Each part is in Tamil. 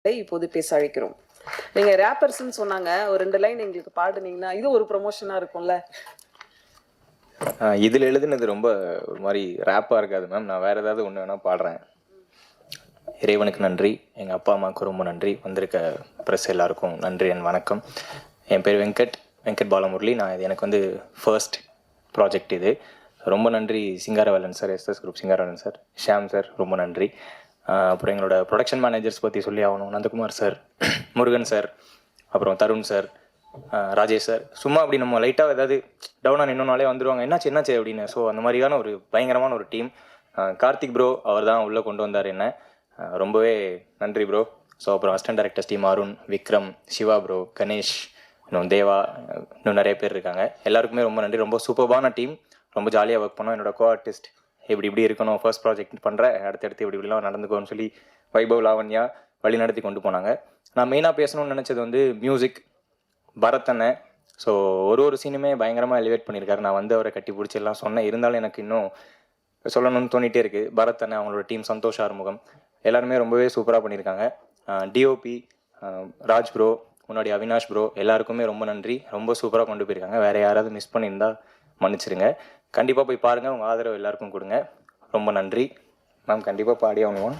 இப்போது பேச அழைக்கிறோம். நீங்க ரேப்பர்ஸ்ன்னு சொன்னாங்க, ஒரு 2 லைன் எங்களுக்கு பாடுனீங்கன்னா இது ஒரு ப்ரொமோஷனா இருக்கும்ல. இதில் எழுதுனது ரொம்ப ஒரு மாதிரி ரேப்பாக இருக்காது மேம். நான் வேறு ஏதாவது ஒன்று வேணால் பாடுறேன். இறைவனுக்கு நன்றி, எங்கள் அப்பா அம்மாவுக்கு ரொம்ப நன்றி, வந்திருக்க ப்ரெஸ் எல்லாருக்கும் நன்றி அண்ட் வணக்கம். என் பேர் வெங்கட் பாலமுரளி. இது எனக்கு ஃபர்ஸ்ட் ப்ராஜெக்ட் இது. ரொம்ப நன்றி Singaravelan sir, SS group Singaravelan sir, Shyam sir, ரொம்ப நன்றி. அப்புறம் எங்களோட ப்ரொடக்ஷன் மேனேஜர்ஸ் பற்றி சொல்லி ஆகணும். நந்தகுமார் சார், முருகன் சார், அப்புறம் தருண் சார், ராஜேஷ் சார். சும்மா அப்படி நம்ம லைட்டாக ஏதாவது டவுனாக நின்னோனாலே வந்துடுவாங்க, என்னாச்சு அப்படின்னு. ஸோ அந்த மாதிரியான ஒரு பயங்கரமான ஒரு டீம். கார்த்திக் ப்ரோ அவர் தான் உள்ளே கொண்டு வந்தார் என்ன. ரொம்பவே நன்றி ப்ரோ. ஸோ அப்புறம் assistant directors team Arun, Vikram, Siva bro, Ganesh, இன்னும் தேவா, இன்னும் நிறைய பேர் இருக்காங்க. எல்லாருக்குமே ரொம்ப நன்றி. ரொம்ப சூப்பர்பான டீம். ரொம்ப ஜாலியாக ஒர்க் பண்ணோம். என்னோட கோ ஆர்டிஸ்ட் இப்படி இருக்கணும், ஃபர்ஸ்ட் ப்ராஜெக்ட் பண்ணுறேன், அடுத்தடுத்து இப்படிலாம் நடந்துக்கோன்னு சொல்லி வைபவ், லாவண்யா வழி நடத்தி கொண்டு போனாங்க. நான் மெயினாக பேசணும்னு நினச்சது மியூசிக், பரத் அண்ணன். ஸோ ஒரு சீனுமே பயங்கரமாக எலிவேட் பண்ணியிருக்காரு. நான் அவரை கட்டி பிடிச்சி எல்லாம் சொன்னேன், இருந்தாலும் எனக்கு இன்னும் சொல்லணும்னு தோணிகிட்டே இருக்குது. பரத் அண்ணன், அவங்களோட டீம், சந்தோஷ் ஆறுமுகம், எல்லாருமே ரொம்பவே சூப்பராக பண்ணியிருக்காங்க. டிஓபி ராஜ் ப்ரோ, முன்னாடி அவினாஷ் ப்ரோ, எல்லாருக்குமே ரொம்ப நன்றி. ரொம்ப சூப்பராக கொண்டு போயிருக்காங்க. வேறு யாராவது மிஸ் பண்ணியிருந்தால் மன்னிச்சிருங்க. கண்டிப்பாக போய் பாருங்கள், உங்கள் ஆதரவு எல்லாருக்கும் கொடுங்க. ரொம்ப நன்றி மேம். கண்டிப்பாக பாடி ஆகணும்.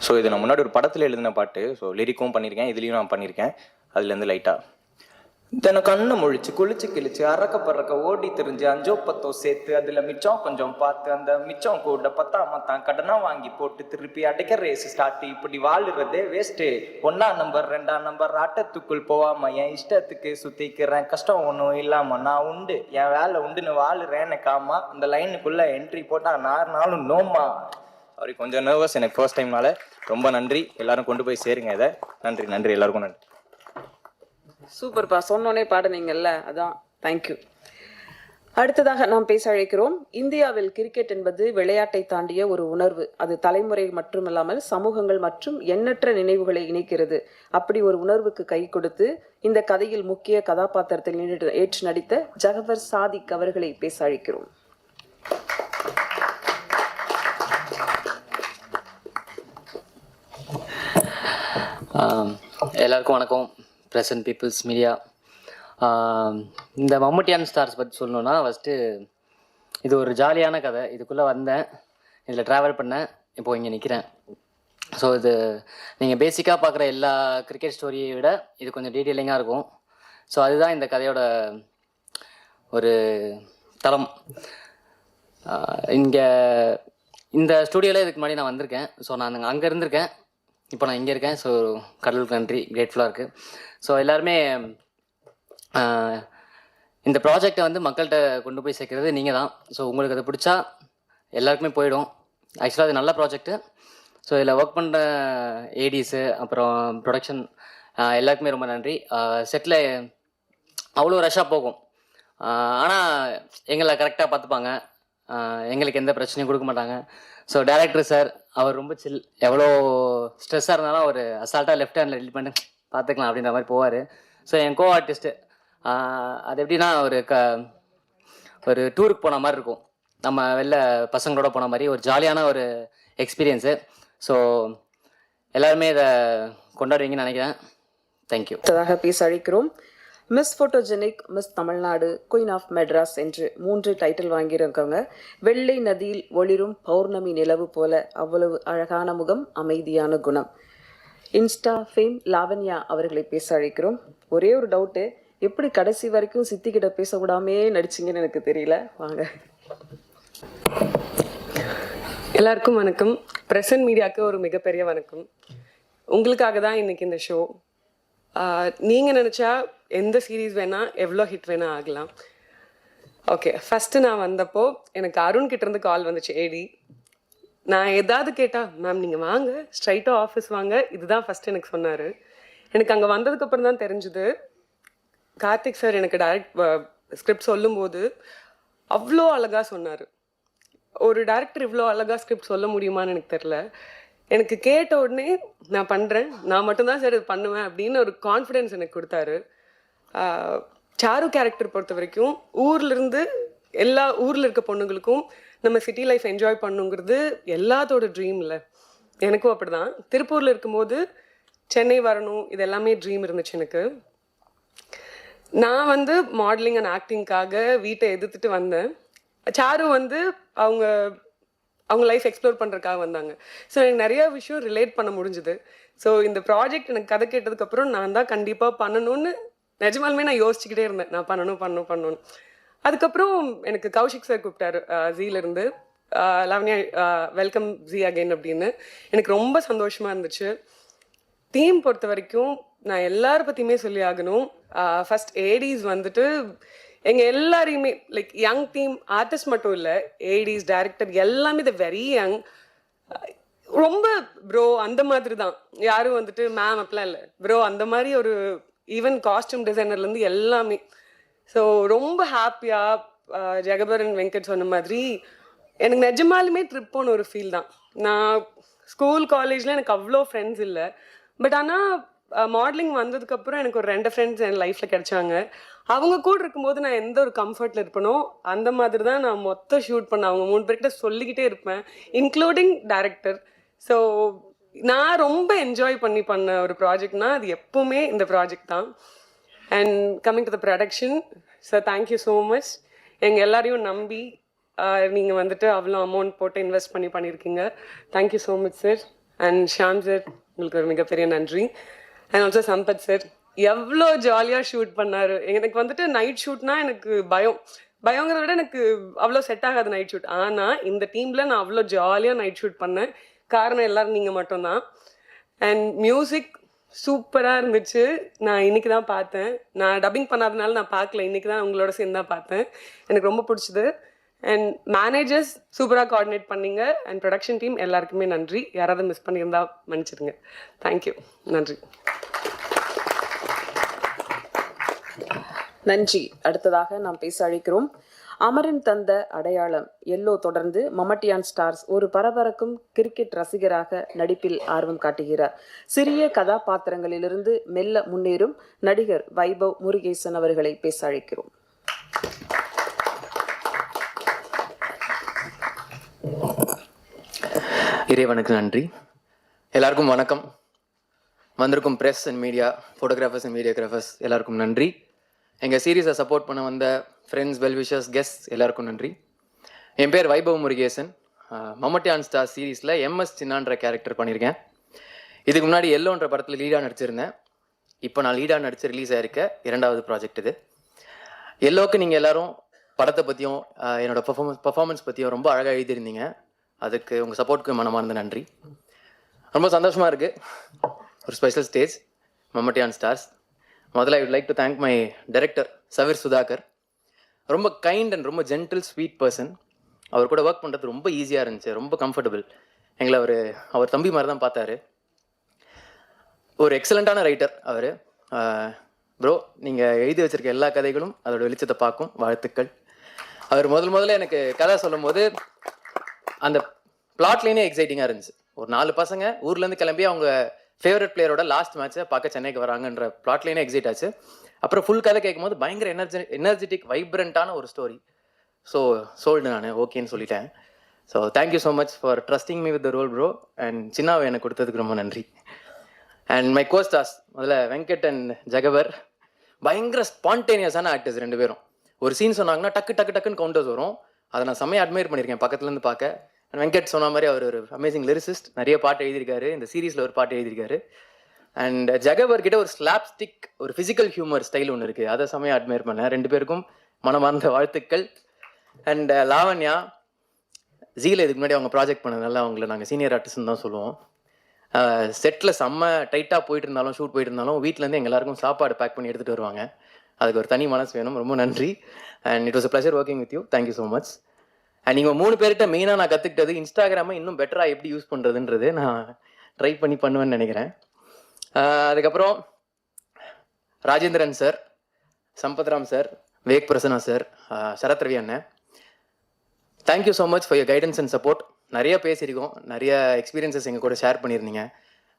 ஸோ இது நான் முன்னாடி ஒரு படத்தில் எழுதின பாட்டு. ஸோ லிரிக்கும் பண்ணியிருக்கேன், இதுலேயும் நான் பண்ணியிருக்கேன். அதுலேருந்து லைட்டாக தினம் கண்ணை முழிச்சு குளிச்சு கிழிச்சு பறக்க ஓடி தெரிஞ்சு 5-10 சேர்த்து அதில் மிச்சம் கொஞ்சம் பார்த்து அந்த மிச்சம் கூட பத்தாமத்தான் கடனா வாங்கி போட்டு திருப்பி அடைக்க ரேஸ் ஸ்டார்ட். இப்படி வாழுறதே வேஸ்ட்டு. 1ஆம் நம்பர் 2ஆம் நம்பர் ஆட்டத்துக்குள் போகாம என் இஷ்டத்துக்கு சுத்திக்கிறேன். கஷ்டம் ஒன்றும் இல்லாம நான் உண்டு, என் வேலை உண்டுன்னு வாழுறேன். எனக்கு ஆமா அந்த லைனுக்குள்ள என்ட்ரி போட்டா 4 நாளும் நோமா. சாரி, கொஞ்சம் நர்வஸ் எனக்கு ஃபர்ஸ்ட் டைம்னால. ரொம்ப நன்றி, எல்லாரும் கொண்டு போய் சேருங்க இதை. நன்றி எல்லாருக்கும் நன்றி. சூப்பர்ப்பா, சொன்னோன்னே பாடுனீங்கல்ல, அதான். தேங்க்யூ. அடுத்ததாக நாம் பேச அழைக்கிறோம். இந்தியாவில் கிரிக்கெட் என்பது விளையாட்டை தாண்டிய ஒரு உணர்வு. அது தலைமுறை மட்டுமல்லாமல் சமூகங்கள் மற்றும் எண்ணற்ற நினைவுகளை இணைக்கிறது. அப்படி ஒரு உணர்வுக்கு கை கொடுத்து இந்த கதையில் முக்கிய கதாபாத்திரத்தில் ஏற்று நடித்த ஜகவர் சாதிக் அவர்களை பேச அழைக்கிறோம். எல்லாருக்கும் வணக்கம். Present people's media. இந்த மம்முட்டியான் ஸ்டார்ஸ் பற்றி சொல்லணுன்னா, ஃபஸ்ட்டு இது ஒரு ஜாலியான கதை. இதுக்குள்ளே வந்தேன், இதில் ட்ராவல் பண்ணேன், இப்போது இங்கே நிற்கிறேன். ஸோ இது நீங்கள் பேசிக்காக பார்க்குற எல்லா கிரிக்கெட் ஸ்டோரியை விட இது கொஞ்சம் டீட்டெயிலிங்காக இருக்கும். ஸோ அதுதான் இந்த கதையோட ஒரு தளம். இங்கே இந்த ஸ்டூடியோவில் இதுக்கு முன்னாடி நான் வந்திருக்கேன். ஸோ நான் அங்கே இருந்திருக்கேன், இப்போ நான் இங்கே இருக்கேன். ஸோ கடவுளுக்கு நன்றி, கிரேட்ஃபுல்லாக இருக்குது. ஸோ எல்லாருமே இந்த ப்ராஜெக்டை மக்கள்கிட்ட கொண்டு போய் சேர்க்குறது நீங்கள் தான். ஸோ உங்களுக்கு அது பிடிச்சா எல்லாருக்குமே போயிடும். ஆக்சுவலாக அது நல்ல ப்ராஜெக்ட்டு. ஸோ இதில் ஒர்க் பண்ணுற ஏடிஸு, அப்புறம் ப்ரொடக்ஷன், எல்லாருக்குமே ரொம்ப நன்றி. செட்டில் அவ்வளோ ரஷ்ஷாக போகும், ஆனால் எங்களை கரெக்டாக பார்த்துப்பாங்க. எங்களுக்கு எந்த பிரச்சனையும் கொடுக்க மாட்டாங்க. ஸோ டைரக்டர் சார், அவர் ரொம்ப சில். எவ்வளோ ஸ்ட்ரெஸ்ஸாக இருந்தாலும் அவர் அசால்ட்டாக லெஃப்ட் ஹேண்டில் டீல் பண்ணி பார்த்துக்கலாம் அப்படின்ற மாதிரி போவார். ஸோ என் கோ ஆர்டிஸ்ட்டு அது எப்படின்னா, ஒரு டூருக்கு போன மாதிரி இருக்கும், நம்ம வெளில பசங்களோட போன மாதிரி ஒரு ஜாலியான ஒரு எக்ஸ்பீரியன்ஸு. ஸோ எல்லாருமே இதை கொண்டாடுவீங்கன்னு நினைக்கிறேன். தேங்க்யூ. பேச அழைக்கிறோம். Miss photogenic, miss Tamil Nadu, queen of Madras என்று 3 டைட்டில் வாங்கியிருக்காங்க. வெள்ளை நதியில் ஒளிரும் பௌர்ணமி நிலவு போல அவ்வளவு அழகான முகம், அமைதியான குணம். இன்ஸ்டா ஃபேம் லாவண்யா அவர்களை பேச அழைக்கிறோம். ஒரே ஒரு டவுட்டு, எப்படி கடைசி வரைக்கும் சித்திக்கிட்ட பேச விடாமே நடிச்சிங்கன்னு எனக்கு தெரியல. வாங்க. எல்லாருக்கும் வணக்கம். ப்ரெசன்ட் மீடியாவுக்கு ஒரு மிகப்பெரிய வணக்கம். உங்களுக்காக தான் இன்னைக்கு இந்த ஷோ. நீங்கள் நினச்சா எந்த சீரீஸ் வேணால், எவ்வளோ ஹிட் வேணால் ஆகலாம். ஓகே, ஃபஸ்ட்டு நான் வந்தப்போ எனக்கு அருண் கிட்டேருந்து கால் வந்துச்சு, ஏடி. நான் எதாவது கேட்டால், மேம் நீங்கள் வாங்க, ஸ்ட்ரைட்டாக ஆஃபீஸ் வாங்க, இதுதான் ஃபஸ்ட்டு எனக்கு சொன்னார். எனக்கு அங்கே வந்ததுக்கப்புறம் தான் தெரிஞ்சுது, கார்த்திக் சார் எனக்கு ஸ்கிரிப்ட் சொல்லும்போது அவ்வளோ அழகாக சொன்னார். ஒரு டேரக்டர் இவ்வளோ அழகாக ஸ்கிரிப்ட் சொல்ல முடியுமான்னு எனக்கு தெரில. எனக்கு கேட்ட உடனே நான் பண்ணுறேன், நான் மட்டும்தான் சார் இது பண்ணுவேன் அப்படின்னு ஒரு கான்ஃபிடென்ஸ் எனக்கு கொடுத்தாரு. சாரு கேரக்டர் பொறுத்த வரைக்கும் ஊர்லேருந்து ஊரில் இருக்க பொண்ணுங்களுக்கும் நம்ம சிட்டி லைஃப் என்ஜாய் பண்ணுங்கிறது எல்லாத்தோட ட்ரீம் இல்லை. எனக்கும் அப்படிதான். திருப்பூரில் இருக்கும்போது சென்னை வரணும் இது எல்லாமே ட்ரீம் இருந்துச்சு எனக்கு. நான் வந்து மாடலிங் அண்ட் ஆக்டிங்காக வீட்டை எதிர்த்துட்டு வந்தேன். சாரு வந்து அவங்க அவங்க லைஃப் எக்ஸ்ப்ளோர் பண்ணுறதுக்காக வந்தாங்க. ஸோ எனக்கு நிறையா விஷயம் ரிலேட் பண்ண முடிஞ்சுது. ஸோ இந்த ப்ராஜெக்ட் எனக்கு கதை கேட்டதுக்கப்புறம் நான் தான் கண்டிப்பாக பண்ணணும்னு நிஜமாலுமே நான் யோசிச்சுக்கிட்டே இருந்தேன். நான் பண்ணணும். அதுக்கப்புறம் எனக்கு கௌஷிக் சார் கூப்பிட்டாரு ஜீலேருந்து. லவன்யா வெல்கம் ஜி அகைன் அப்படின்னு. எனக்கு ரொம்ப சந்தோஷமாக இருந்துச்சு. டீம் பொறுத்த வரைக்கும் நான் எல்லார பற்றியுமே சொல்லி ஆகணும். ஃபர்ஸ்ட் ஏடிஸ் வந்துட்டு எங்கள் எல்லாரையுமே லைக் யங் டீம், ஆர்டிஸ்ட் மட்டும் இல்லை, ஏடிஸ் டைரக்டர் எல்லாமே த வெரி யங். ரொம்ப ப்ரோ அந்த மாதிரி தான். யாரும் வந்துட்டு மேம் அப்படிலாம் இல்லை, ப்ரோ அந்த மாதிரி ஒரு ஈவன் காஸ்டியூம் டிசைனர்லேருந்து எல்லாமே. ஸோ ரொம்ப ஹாப்பியாக ஜெகபரன் வெங்கட் சொன்ன மாதிரி எனக்கு நிஜமாலுமே ட்ரிப் போன ஒரு ஃபீல் தான். நான் ஸ்கூல் காலேஜில் எனக்கு அவ்வளோ ஃப்ரெண்ட்ஸ் இல்லை. பட் ஆனால் மாடலிங் வந்ததுக்கப்புறம் எனக்கு ஒரு 2 ஃப்ரெண்ட்ஸ் என் லைஃப்பில் கிடைச்சாங்க. அவங்க கூட இருக்கும்போது நான் எந்த ஒரு கம்ஃபர்ட்டில் இருப்பேனோ அந்த மாதிரி தான் நான் மொத்தம் ஷூட் பண்ணேன். அவங்க 3 பேர்கிட்ட சொல்லிக்கிட்டே இருப்பேன், இன்க்ளூடிங் டைரக்டர். ஸோ நான் ரொம்ப என்ஜாய் பண்ண ஒரு ப்ராஜெக்ட்னா அது எப்போவுமே இந்த ப்ராஜெக்ட் தான். And coming to the production, sir thank you so much. எங்கள் எல்லாரையும் நம்பி நீங்கள் வந்துட்டு அவ்வளோ அமௌண்ட் போட்டு இன்வெஸ்ட் பண்ணியிருக்கீங்க. Thank you so much sir. And Sham sir உங்களுக்கு ஒரு மிகப்பெரிய நன்றி. அண்ட் ஆல்சோ சம்பத் சார் எவ்வளோ ஜாலியாக ஷூட் பண்ணார். எனக்கு வந்துட்டு நைட் ஷூட்னா எனக்கு பயங்கிறத விட எனக்கு அவ்வளோ செட் ஆகாது நைட் ஷூட். ஆனால் இந்த டீமில் நான் அவ்வளோ ஜாலியாக நைட் ஷூட் பண்ணேன். காரணம் எல்லோரும் நீங்கள் மட்டும்தான். அண்ட் மியூசிக் சூப்பராக இருந்துச்சு. நான் இன்றைக்கி தான் பார்த்தேன். நான் டப்பிங் பண்ணாதனால நான் பார்க்கல, இன்றைக்கி தான் உங்களோட சேர்ந்து தான் பார்த்தேன். எனக்கு ரொம்ப பிடிச்சது. அண்ட் மேனேஜர்ஸ் சூப்பராக கோஆர்டினேட் பண்ணீங்க. அண்ட் ப்ரொடக்ஷன் டீம் எல்லாருக்குமே நன்றி. யாராவது மிஸ் பண்ணியிருந்தா மன்னிச்சிடுங்க. தேங்க்யூ. நன்றி. நன்றி. அடுத்ததாக நாம் பேச அழைக்கிறோம் அமரன் தந்த அடையாளம் எல்லோ தொடர்ந்து மம்மட்டியான் ஸ்டார்ஸ் ஒரு பரபரக்கும் கிரிக்கெட் ரசிகராக நடிப்பில் ஆர்வம் காட்டுகிறார். சிறிய கதாபாத்திரங்களிலிருந்து மெல்ல முன்னேறும் நடிகர் வைபவ் முருகேசன் அவர்களை பேச அழைக்கிறோம். இறைவனுக்கு நன்றி. எல்லாருக்கும் வணக்கம். வந்திருக்கும் press and media, photographers and videographers எல்லாருக்கும் நன்றி. எங்கள் சீரீஸை சப்போர்ட் பண்ண வந்த ஃப்ரெண்ட்ஸ், வெல்விஷர்ஸ், கெஸ்ட் எல்லாருக்கும் நன்றி. என் பேர் வைபவ் முருகேசன். மம்மட்டியான் ஸ்டார் சீரீஸில் MS சின்னான்ற கேரக்டர் பண்ணியிருக்கேன். இதுக்கு முன்னாடி எல்லோன்ற படத்தில் லீடாக நடிச்சிருந்தேன். இப்போ நான் லீடாக நடித்து ரிலீஸ் ஆகிருக்க 2வது ப்ராஜெக்ட் இது. எல்லோவுக்கு நீங்கள் எல்லோரும் படத்தை பற்றியும் என்னோட பர்ஃபார்மன்ஸ் பற்றியும் ரொம்ப அழகாக எழுதியிருந்தீங்க. அதுக்கு உங்கள் சப்போர்ட்டுக்கு மனமார்ந்த நன்றி. ரொம்ப சந்தோஷமாக இருக்குது. ஒரு ஸ்பெஷல் ஸ்டேஜ் மம்மட்டியான் ஸ்டார்ஸ். முதல்ல I would like to thank my director Saveer Sudhakar. ரொம்ப கைண்ட் அண்ட் ரொம்ப ஜென்டில் ஸ்வீட் பர்சன். அவர் கூட ஒர்க் பண்ணுறது ரொம்ப ஈஸியாக இருந்துச்சு, ரொம்ப கம்ஃபர்டபுள். எங்களை அவர் தம்பி மாதிரி தான் பார்த்தாரு. ஒரு எக்ஸலண்ட்டான ரைட்டர் அவர். ப்ரோ, நீங்கள் எழுதி வச்சிருக்க எல்லா கதைகளும் அதோட வெளிச்சத்தை பார்க்கும். வாழ்த்துக்கள். அவர் முதல்ல எனக்கு கதை சொல்லும் போது அந்த பிளாட்லேனே எக்ஸைட்டிங்காக இருந்துச்சு. ஒரு 4 பசங்க ஊர்லேருந்து கிளம்பி அவங்க ஃபேவரட் பிளேயரோட லாஸ்ட் மேட்ச்சை பார்க்க சென்னைக்கு வராங்கன்ற பிளாட்லேனே எக்ஸைட் ஆச்சு. அப்புறம் ஃபுல் கதை கேட்கும் போது பயங்கர எனர்ஜெட்டிக் வைப்ரண்ட்டான ஒரு ஸ்டோரி. ஸோ சோல்டு நான் ஓகேன்னு சொல்லிட்டேன். So thank you so much for trusting me with the role bro. And சின்னாவை எனக்கு கொடுத்ததுக்கு ரொம்ப நன்றி. அண்ட் மை கோஸ்டாஸ், முதல்ல வெங்கட் அண்ட் ஜெகவர் பயங்கர ஸ்பான்டேனியஸான ஆக்டர்ஸ் 2 பேரும். ஒரு சீன் சொன்னாங்கன்னா டக்குன்னு கவுண்டர்ஸ் வரும். அதை நான் செம்மையாக அட்மையர் பண்ணியிருக்கேன் பக்கத்துலேருந்து பார்க்க. அண்ட் வெங்கட் சொன்ன மாதிரி அவர் ஒரு அமேசிங் லிரிசிஸ்ட். நிறைய பாட்டு எழுதியிருக்காரு. இந்த சீரீஸில் ஒரு பாட்டு எழுதியிருக்காரு. அண்ட் ஜெகவர் கிட்ட ஒரு ஸ்லாப்ஸ்டிக், ஒரு ஃபிசிக்கல் ஹியூமர் ஸ்டைல் ஒன்று இருக்குது. அதை செம்மையாக அட்மையர் பண்ணேன். 2 பேருக்கும் மனமார்ந்த வாழ்த்துக்கள். அண்ட் லாவண்யா ஜீல இதுக்கு முன்னாடி அவங்க ப்ராஜெக்ட் பண்ணதுனால அவங்கள நாங்கள் சீனியர் ஆர்டிஸ்ட்னு தான் சொல்லுவோம். செட்டில் செம்ம டைட்டாக போயிட்டு இருந்தாலும், ஷூட் போயிட்டு இருந்தாலும் வீட்டிலேருந்து எங்கள் எல்லாருக்கும் சாப்பாடு பேக் பண்ணி எடுத்துகிட்டு வருவாங்க. அதுக்கு ஒரு தனி மனசு வேணும். ரொம்ப நன்றி. And it was a pleasure working with you. Thank you so much. And நீங்கள் 3 பேர்கிட்ட மெயினாக நான் கற்றுக்கிட்டது இன்ஸ்டாகிராமை இன்னும் பெட்டராக எப்படி யூஸ் பண்ணுறதுன்றது நான் ட்ரை பண்ணுவேன்னு நினைக்கிறேன். அதுக்கப்புறம் Rajendran sir, Sampathram sir, Vivek Prasanna sir, Sarath Ravi அண்ணன், thank you so much for your guidance and support. நிறைய பேசியிருக்கோம், நிறைய எக்ஸ்பீரியன்ஸஸ் எங்கள் கூட ஷேர் பண்ணியிருந்தீங்க.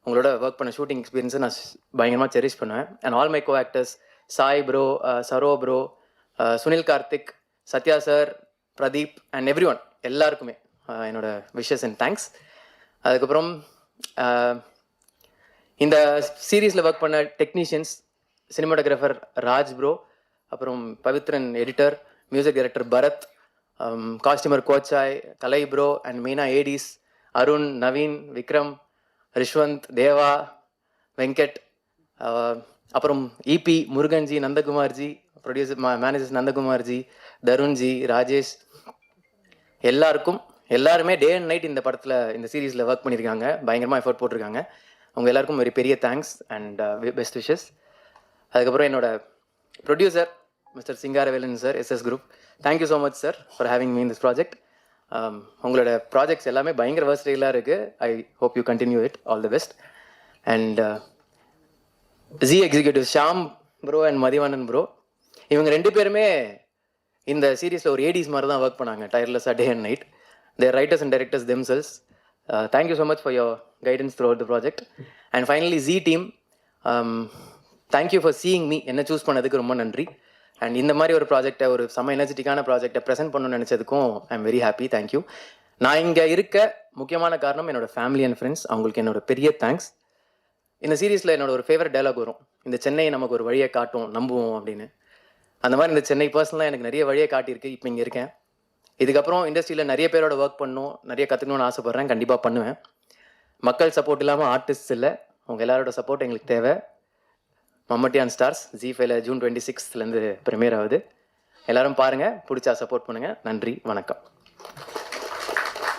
உங்களோட ஒர்க் பண்ண ஷூட்டிங் எக்ஸ்பீரியன்ஸை நான் பயங்கரமாக செரிஷ் பண்ணுவேன். And all my co actors, Sai bro, Saro bro, Sunil Karthik, Sathya sir, Pradeep and every one எல்லாருக்குமே என்னோட விஷஸ் அண்ட் தேங்க்ஸ். அதுக்கப்புறம் இந்த சீரீஸில் ஒர்க் பண்ண டெக்னீஷியன்ஸ், சினிமாட்டோகிராஃபர் ராஜ் ப்ரோ, அப்புறம் Pavithran editor, music director Bharath, costumer Kochai, Kalai bro and மெயினா ஏடிஸ் அருண், நவீன், விக்ரம், ரிஷ்வந்த், தேவா, வெங்கட், அப்புறம் EP, Murugan ji, Nandakumar ji, producer managers Nandakumar ji, Tarun ji, Rajesh, எல்லாருமே டே அண்ட் நைட் இந்த படத்தில் இந்த சீரீஸில் ஒர்க் பண்ணியிருக்காங்க. பயங்கரமாக எஃபர்ட் போட்டிருக்காங்க. அவங்க எல்லாருக்கும் ஒரு பெரிய தேங்க்ஸ் அண்ட் பெஸ்ட் விஷஸ். அதுக்கப்புறம் என்னோட producer mister Singaravelan sir, SS group, thank you so much sir for having me in this project. உங்களோட ப்ராஜெக்ட்ஸ் எல்லாமே பயங்கர வர்ஸ்டைலாக இருக்குது. I hope you continue it. All the best. And G executive Sham bro and Mathivanan bro, இவங்க 2 பேருமே இந்த சீரீஸில் ஒரு ஏடிஸ் மாதிரி தான் ஒர்க் பண்ணாங்க, டயர்லெஸ்ஸாக day and night. Their writers and directors themselves. Thank you so much for your guidance throughout the project. And finally G team, thank you for seeing me. என்ன சூஸ் பண்ணதுக்கு ரொம்ப நன்றி. அண்ட் இந்த மாதிரி ஒரு ப்ராஜெக்டை, ஒரு செம்ம எனர்ஜெட்டிக்கான ப்ராஜெக்டை ப்ரெசென்ட் பண்ணணும்னு நினச்சதுக்கும் I am very happy. Thank you. நான் இங்கே இருக்க முக்கியமான காரணம் என்னோட ஃபேமிலி அண்ட் ஃப்ரெண்ட்ஸ். அவங்களுக்கு என்னோட பெரிய தேங்க்ஸ். இந்த சீரீஸில் என்னோட ஒரு ஃபேவரட் டைலாக் வரும், இந்த சென்னை நமக்கு ஒரு வழியை காட்டும், நம்புவோம் அப்படின்னு. அந்த மாதிரி இந்த சென்னை பர்சனலாக எனக்கு நிறைய வழியை காட்டியிருக்கு. இப்போ இங்கே இருக்கேன். இதுக்கப்புறம் இண்டஸ்ட்ரியில் நிறைய பேரோட ஒர்க் பண்ணணும், நிறைய கற்றுக்கணும்னு ஆசைப்பட்றேன். கண்டிப்பாக பண்ணுவேன். மக்கள் சப்போர்ட் இல்லாமல் ஆர்டிஸ்ட் இல்லை. உங்கள் எல்லாரோட சப்போர்ட் எங்களுக்கு தேவை. மம்மட்டி அண்ட் ஸ்டார்ஸ் ஜி5ல ஜூன் 26 ப்ரீமியர் ஆகுது. எல்லோரும் பாருங்கள், பிடிச்சா சப்போர்ட் பண்ணுங்கள். நன்றி, வணக்கம்.